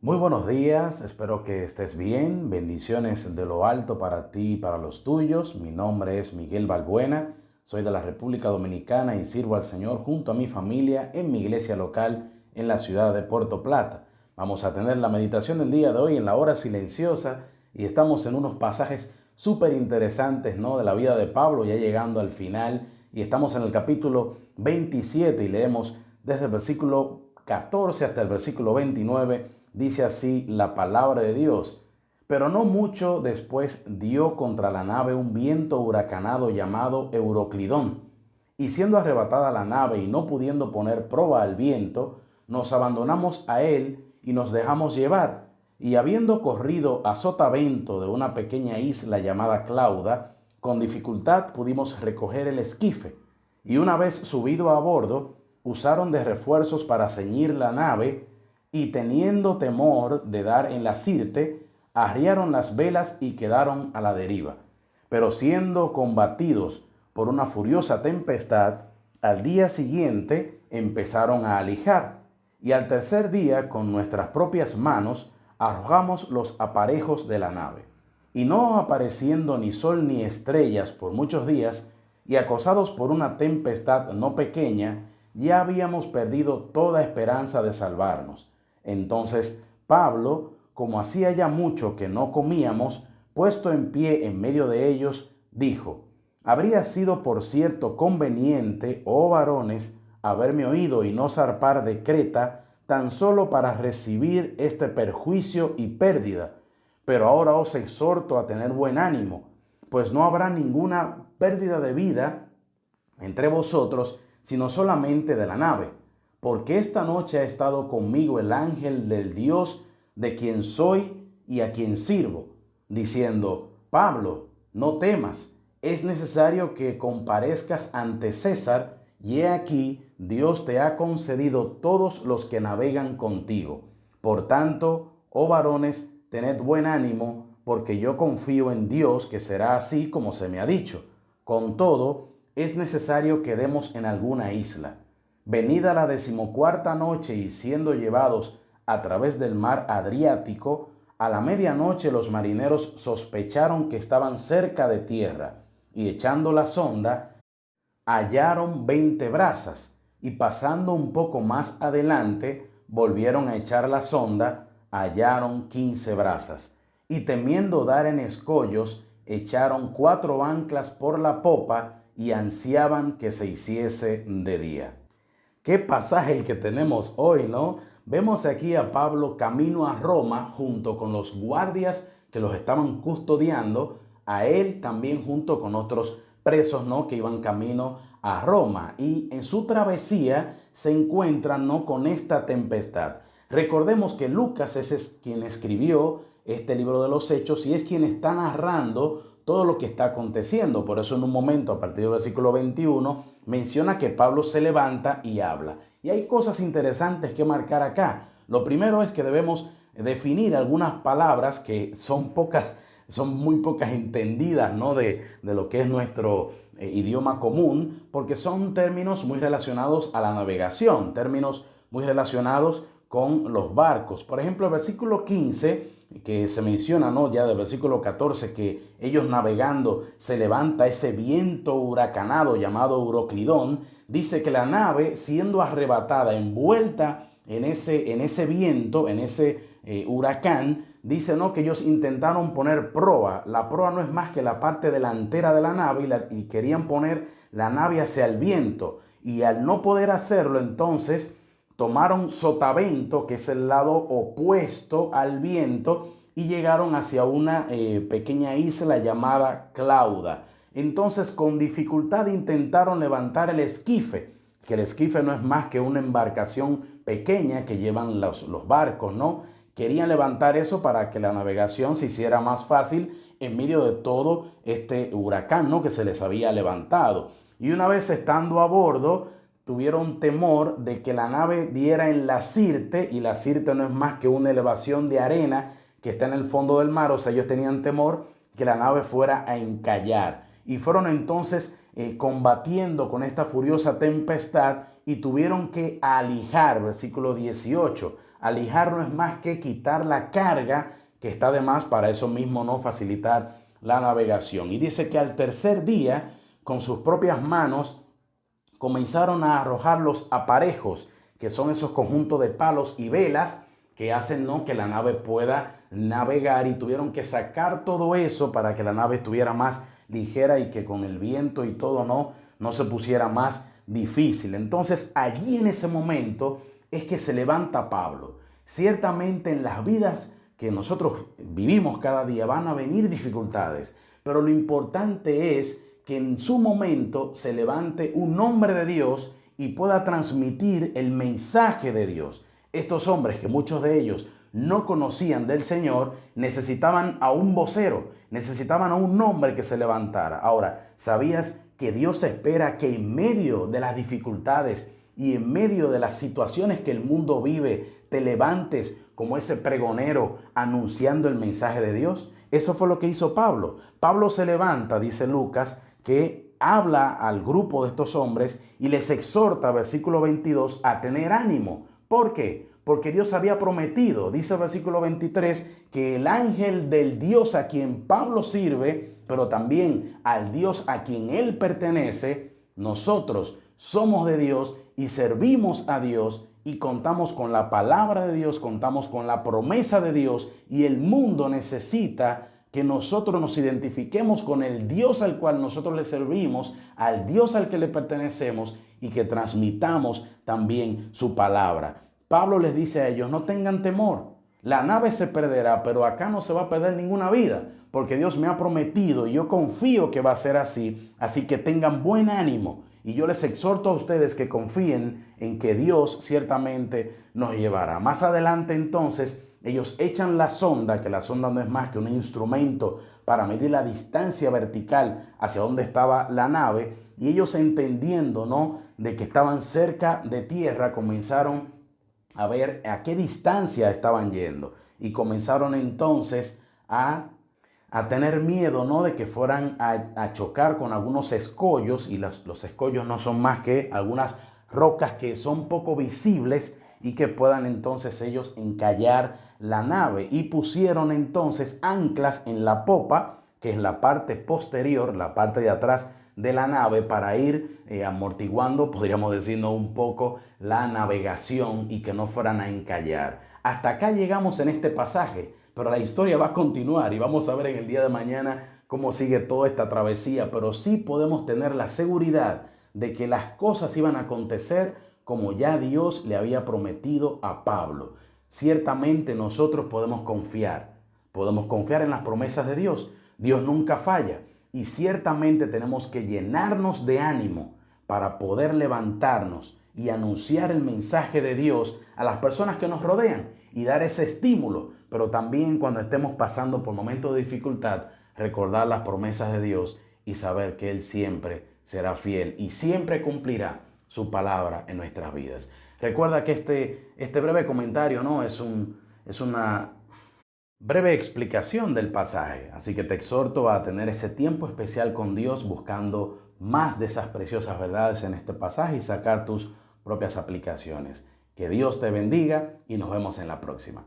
Muy buenos días, espero que estés bien. Bendiciones de lo alto para ti y para los tuyos. Mi nombre es Miguel Balbuena, soy de la República Dominicana y sirvo al Señor junto a mi familia en mi iglesia local en la ciudad de Puerto Plata. Vamos a tener la meditación del día de hoy en la hora silenciosa y estamos en unos pasajes súper interesantes, ¿no?, de la vida de Pablo, ya llegando al final, y estamos en el capítulo 27 y leemos desde el versículo 14 hasta el versículo 29. Dice así la palabra de Dios. Pero no mucho después dio contra la nave un viento huracanado llamado Euroclidón, y siendo arrebatada la nave y no pudiendo poner proa al viento, nos abandonamos a él y nos dejamos llevar. Y habiendo corrido a sotavento de una pequeña isla llamada Clauda, con dificultad pudimos recoger el esquife. Y una vez subido a bordo, usaron de refuerzos para ceñir la nave, y teniendo temor de dar en la sirte, arriaron las velas y quedaron a la deriva. Pero siendo combatidos por una furiosa tempestad, al día siguiente empezaron a alijar, y al tercer día con nuestras propias manos arrojamos los aparejos de la nave. Y no apareciendo ni sol ni estrellas por muchos días, y acosados por una tempestad no pequeña, ya habíamos perdido toda esperanza de salvarnos. Entonces Pablo, como hacía ya mucho que no comíamos, puesto en pie en medio de ellos, dijo: habría sido por cierto conveniente, oh varones, haberme oído y no zarpar de Creta, tan solo para recibir este perjuicio y pérdida. Pero ahora os exhorto a tener buen ánimo, pues no habrá ninguna pérdida de vida entre vosotros, sino solamente de la nave, porque esta noche ha estado conmigo el ángel del Dios de quien soy y a quien sirvo, diciendo: Pablo, no temas, es necesario que comparezcas ante César, y he aquí Dios te ha concedido todos los que navegan contigo. Por tanto, oh varones, tened buen ánimo, porque yo confío en Dios que será así como se me ha dicho. Con todo, es necesario que demos en alguna isla. Venida la 14ª noche y siendo llevados a través del mar Adriático, a la medianoche los marineros sospecharon que estaban cerca de tierra, y echando la sonda, hallaron 20 brazas, y pasando un poco más adelante, volvieron a echar la sonda, hallaron 15 brazas, y temiendo dar en escollos, echaron 4 anclas por la popa y ansiaban que se hiciese de día. Qué pasaje el que tenemos hoy, ¿no? Vemos aquí a Pablo camino a Roma junto con los guardias que los estaban custodiando, a él también junto con otros presos, ¿no?, que iban camino a Roma, y en su travesía se encuentran, ¿no?, con esta tempestad. Recordemos que Lucas es quien escribió este libro de los Hechos y es quien está narrando todo lo que está aconteciendo. Por eso en un momento, a partir del versículo 21, menciona que Pablo se levanta y habla. Y hay cosas interesantes que marcar acá. Lo primero es que debemos definir algunas palabras que son muy pocas entendidas, ¿no?, de lo que es nuestro idioma común, porque son términos muy relacionados a la navegación, términos muy relacionados con los barcos. Por ejemplo, el versículo 15, que se menciona, ¿no?, ya del versículo 14, que ellos navegando se levanta ese viento huracanado llamado Euroclidón. Dice que la nave, siendo arrebatada, envuelta en ese viento, en ese huracán, dice, ¿no?, que ellos intentaron poner proa. La proa no es más que la parte delantera de la nave, y querían poner la nave hacia el viento. Y al no poder hacerlo, entonces tomaron sotavento, que es el lado opuesto al viento, y llegaron hacia una pequeña isla llamada Clauda. Entonces con dificultad intentaron levantar el esquife, que el esquife no es más que una embarcación pequeña que llevan los barcos, ¿no? Querían levantar eso para que la navegación se hiciera más fácil en medio de todo este huracán, ¿no?, que se les había levantado. Y una vez estando a bordo, tuvieron temor de que la nave diera en la sirte, y la sirte no es más que una elevación de arena que está en el fondo del mar. O sea, ellos tenían temor que la nave fuera a encallar, y fueron entonces combatiendo con esta furiosa tempestad y tuvieron que alijar, versículo 18, Alijar no es más que quitar la carga que está de más, para eso mismo no facilitar la navegación. Y dice que al tercer día, con sus propias manos, comenzaron a arrojar los aparejos, que son esos conjuntos de palos y velas que hacen, ¿no?, que la nave pueda navegar, y tuvieron que sacar todo eso para que la nave estuviera más ligera y que con el viento y todo no se pusiera más difícil. Entonces allí en ese momento es que se levanta Pablo. Ciertamente en las vidas que nosotros vivimos cada día van a venir dificultades, pero lo importante es que en su momento se levante un hombre de Dios y pueda transmitir el mensaje de Dios. Estos hombres, que muchos de ellos no conocían del Señor, necesitaban a un vocero, necesitaban a un hombre que se levantara. Ahora, ¿sabías que Dios espera que en medio de las dificultades y en medio de las situaciones que el mundo vive, te levantes como ese pregonero anunciando el mensaje de Dios? Eso fue lo que hizo Pablo. Pablo se levanta, dice Lucas, que habla al grupo de estos hombres y les exhorta, versículo 22, a tener ánimo. ¿Por qué? Porque Dios había prometido, dice el versículo 23, que el ángel del Dios a quien Pablo sirve, pero también al Dios a quien él pertenece, nosotros somos de Dios y servimos a Dios y contamos con la palabra de Dios, contamos con la promesa de Dios, y el mundo necesita que nosotros nos identifiquemos con el Dios al cual nosotros le servimos, al Dios al que le pertenecemos, y que transmitamos también su palabra. Pablo les dice a ellos: no tengan temor, la nave se perderá, pero acá no se va a perder ninguna vida, porque Dios me ha prometido y yo confío que va a ser así, así que tengan buen ánimo. Y yo les exhorto a ustedes que confíen en que Dios ciertamente nos llevará. Más adelante entonces ellos echan la sonda, que la sonda no es más que un instrumento para medir la distancia vertical hacia donde estaba la nave, y ellos, entendiendo, ¿no?, de que estaban cerca de tierra, comenzaron a ver a qué distancia estaban yendo, y comenzaron entonces a tener miedo, ¿no?, de que fueran a chocar con algunos escollos, y los escollos no son más que algunas rocas que son poco visibles y que puedan entonces ellos encallar la nave. Y pusieron entonces anclas en la popa, que es la parte posterior, la parte de atrás de la nave, para ir amortiguando, podríamos decirnos, un poco la navegación y que no fueran a encallar. Hasta acá llegamos en este pasaje, pero la historia va a continuar y vamos a ver en el día de mañana cómo sigue toda esta travesía. Pero sí podemos tener la seguridad de que las cosas iban a acontecer como ya Dios le había prometido a Pablo. Ciertamente nosotros podemos confiar en las promesas de Dios. Dios nunca falla, y ciertamente tenemos que llenarnos de ánimo para poder levantarnos y anunciar el mensaje de Dios a las personas que nos rodean y dar ese estímulo. Pero también, cuando estemos pasando por momentos de dificultad, recordar las promesas de Dios y saber que Él siempre será fiel y siempre cumplirá su palabra en nuestras vidas. Recuerda que este breve comentario, ¿no?, es una breve explicación del pasaje, así que te exhorto a tener ese tiempo especial con Dios, buscando más de esas preciosas verdades en este pasaje y sacar tus propias aplicaciones. Que Dios te bendiga y nos vemos en la próxima.